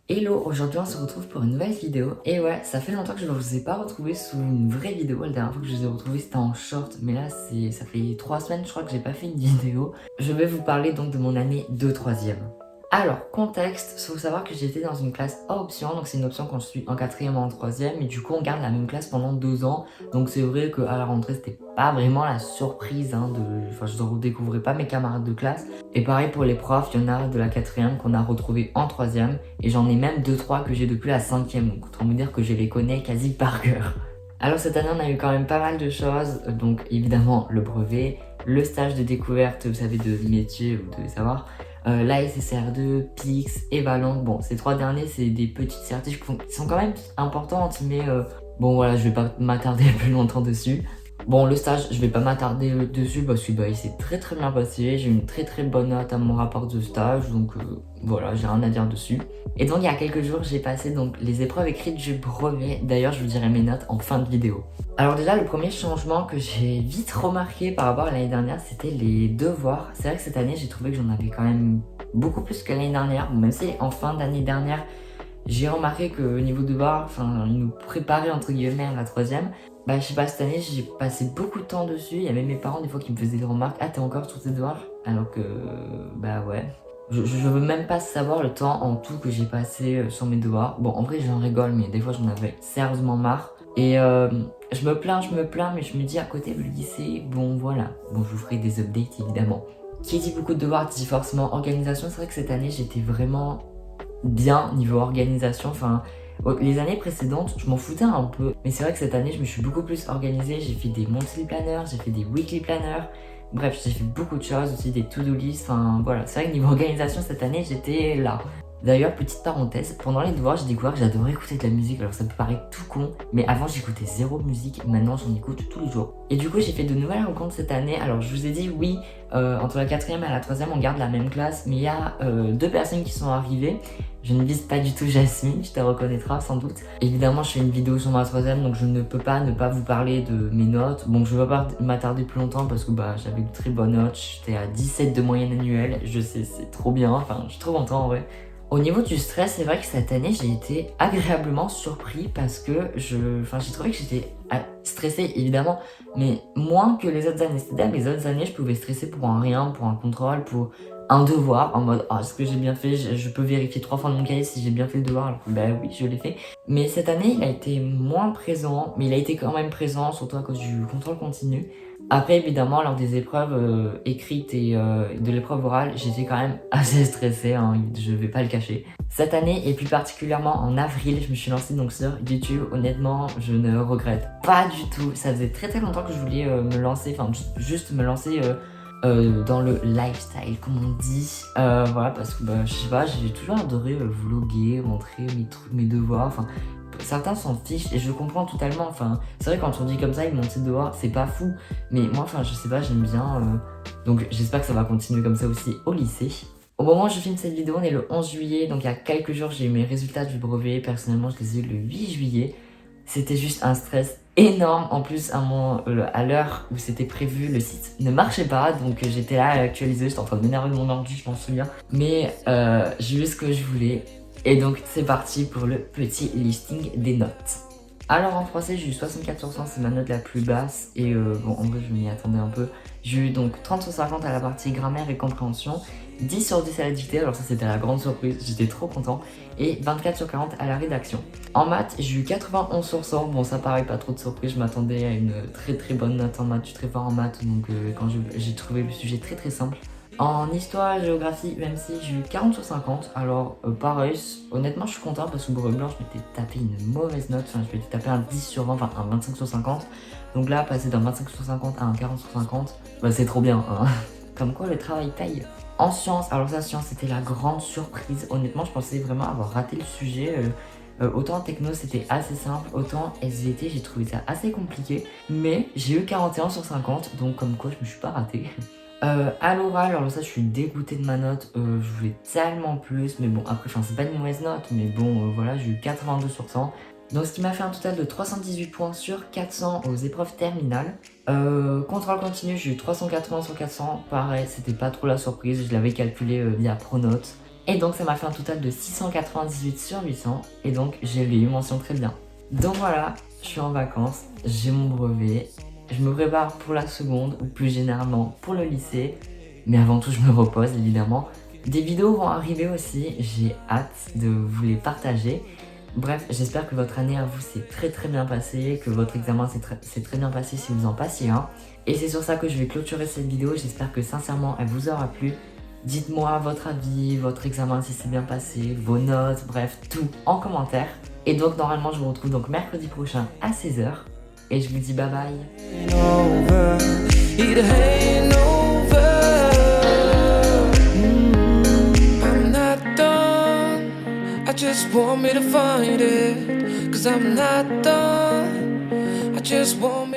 Hello, aujourd'hui on se retrouve pour une nouvelle vidéo. Et ouais, ça fait longtemps que je ne vous ai pas retrouvé sous une vraie vidéo. La dernière fois que je les ai retrouvés c'était en short, mais là ça fait 3 semaines je crois que j'ai pas fait une vidéo. Je vais vous parler donc de mon année de 3e. Alors, contexte, il faut savoir que j'étais dans une classe à option, donc c'est une option quand je suis en 4e ou en 3e, et du coup on garde la même classe pendant 2 ans. Donc c'est vrai qu'à la rentrée c'était pas vraiment la surprise, enfin je ne redécouvrais pas mes camarades de classe. Et pareil pour les profs, il y en a de la 4e qu'on a retrouvé en 3e, et j'en ai même 2-3 que j'ai depuis la 5e, donc autant vous dire que je les connais quasi par cœur. Alors cette année on a eu quand même pas mal de choses, donc évidemment le brevet, le stage de découverte, vous savez, de métier, vous devez savoir, la SSR2, PIX et Valent. Bon, ces 3 derniers c'est des petites certifs qui sont quand même importantes, mais bon voilà, je vais pas m'attarder plus longtemps dessus. Bon, le stage, je vais pas m'attarder dessus parce que il s'est très bien passé. J'ai eu une très bonne note à mon rapport de stage, donc voilà, j'ai rien à dire dessus. Et donc il y a quelques jours, j'ai passé donc les épreuves écrites du brevet. D'ailleurs, je vous dirai mes notes en fin de vidéo. Alors déjà, le premier changement que j'ai vite remarqué par rapport à l'année dernière, c'était les devoirs. C'est vrai que cette année, j'ai trouvé que j'en avais quand même beaucoup plus que l'année dernière. Bon, même si en fin d'année dernière, j'ai remarqué qu'au niveau devoirs, enfin, ils nous préparaient entre guillemets à la 3e. Bah, je sais pas, cette année, j'ai passé beaucoup de temps dessus. Il y a même mes parents, des fois, qui me faisaient des remarques. Ah, t'es encore sur tes devoirs? Alors que, bah ouais. Je veux même pas savoir le temps en tout que j'ai passé sur mes devoirs. Bon, en vrai, j'en rigole, mais des fois, j'en avais sérieusement marre. Et je me plains, mais je me dis à côté, le lycée, bon, voilà. Bon, je vous ferai des updates, évidemment. Qui dit beaucoup de devoirs dit forcément organisation. C'est vrai que cette année, j'étais vraiment bien niveau organisation. Enfin, les années précédentes, je m'en foutais un peu. Mais c'est vrai que cette année, je me suis beaucoup plus organisée. J'ai fait des monthly planners, j'ai fait des weekly planners. Bref, j'ai fait beaucoup de choses, aussi des to-do lists. Enfin, voilà. C'est vrai que niveau organisation, cette année, j'étais là. D'ailleurs, petite parenthèse, pendant les devoirs, j'ai découvert que j'adorais écouter de la musique. Alors ça peut paraître tout con, mais avant j'écoutais zéro musique, maintenant j'en écoute tous les jours. Et du coup, j'ai fait de nouvelles rencontres cette année. Alors je vous ai dit, oui, entre la 4e et la 3e, on garde la même classe, mais il y a 2 personnes qui sont arrivées. Je ne vise pas du tout Jasmine, je te reconnaîtras sans doute. Évidemment, je fais une vidéo sur ma 3e, donc je ne peux pas ne pas vous parler de mes notes. Bon, je ne vais pas m'attarder plus longtemps parce que j'avais de très bonnes notes. J'étais à 17 de moyenne annuelle. Je sais, c'est trop bien. Enfin, je suis trop content en vrai. Au niveau du stress, c'est vrai que cette année, j'ai été agréablement surpris parce que j'ai trouvé que j'étais stressée, évidemment, mais moins que les autres années. C'est-à-dire que les autres années, je pouvais stresser pour un rien, pour un contrôle, pour un devoir, en mode est-ce que j'ai bien fait, je peux vérifier 3 fois dans mon cahier si j'ai bien fait le devoir, alors que oui, je l'ai fait. Mais cette année, il a été moins présent, mais il a été quand même présent, surtout à cause du contrôle continu. Après, évidemment, lors des épreuves écrites et de l'épreuve orale, j'étais quand même assez stressée, hein, je vais pas le cacher. Cette année, et plus particulièrement en avril, je me suis lancée donc sur YouTube. Honnêtement, je ne regrette pas du tout. Ça faisait très longtemps que je voulais me lancer, enfin juste me lancer dans le lifestyle, comme on dit. Voilà, parce que je sais pas, j'ai toujours adoré vlogger, montrer mes trucs, mes devoirs. Enfin, certains s'en fichent et je comprends totalement. Enfin, c'est vrai, quand on dit comme ça, ils montent ses devoirs, c'est pas fou. Mais moi, enfin, je sais pas, j'aime bien. Donc j'espère que ça va continuer comme ça aussi au lycée. Au moment où je filme cette vidéo, on est le 11 juillet, donc il y a quelques jours, j'ai eu mes résultats du brevet. Personnellement, je les ai eu le 8 juillet. C'était juste un stress énorme. En plus, à l'heure où c'était prévu, le site ne marchait pas. Donc j'étais là à actualiser, j'étais en train de m'énerver de mon ordi, je m'en souviens. Mais j'ai eu ce que je voulais. Et donc c'est parti pour le petit listing des notes. Alors en français, j'ai eu 64 sur 100, c'est ma note la plus basse. Et bon, en vrai, je m'y attendais un peu. J'ai eu donc 30 sur 50 à la partie grammaire et compréhension, 10 sur 10 à la dictée, alors ça c'était la grande surprise, j'étais trop content, et 24 sur 40 à la rédaction. En maths, j'ai eu 91 sur 100, bon ça paraît pas trop de surprise, je m'attendais à une très bonne note en maths, je suis très fort en maths, donc quand j'ai trouvé le sujet très simple. En histoire et géographie, même si j'ai eu 40 sur 50, alors pareil, honnêtement je suis content parce que pour blanc je m'étais tapé une mauvaise note, enfin je m'étais tapé un 10 sur 20, enfin un 25 sur 50. Donc là, passer d'un 25 sur 50 à un 40 sur 50, c'est trop bien, hein. Comme quoi le travail paye. En sciences, alors ça, sciences c'était la grande surprise. Honnêtement, je pensais vraiment avoir raté le sujet. Autant en techno c'était assez simple, autant SVT j'ai trouvé ça assez compliqué. Mais j'ai eu 41 sur 50, donc comme quoi je me suis pas ratée. À l'oral, alors ça je suis dégoûtée de ma note, je voulais tellement plus, mais bon après c'est pas une mauvaise note, mais bon voilà, j'ai eu 82 sur 100. Donc ce qui m'a fait un total de 318 points sur 400 aux épreuves terminales. Contrôle continu, j'ai eu 380 sur 400, pareil, c'était pas trop la surprise, je l'avais calculé via Pronote. Et donc ça m'a fait un total de 698 sur 800 et donc j'ai eu mention très bien. Donc voilà, je suis en vacances, j'ai mon brevet, je me prépare pour la seconde ou plus généralement pour le lycée, mais avant tout je me repose évidemment. Des vidéos vont arriver aussi, j'ai hâte de vous les partager. Bref, j'espère que votre année à vous s'est très bien passée, que votre examen s'est très bien passé si vous en passiez un. Et c'est sur ça que je vais clôturer cette vidéo, j'espère que sincèrement elle vous aura plu. Dites-moi votre avis, votre examen si c'est bien passé, vos notes, bref, tout en commentaire. Et donc normalement je vous retrouve donc mercredi prochain à 16 h. Et je vous dis bye bye. Just want me to find it, 'cause I'm not done. I just want me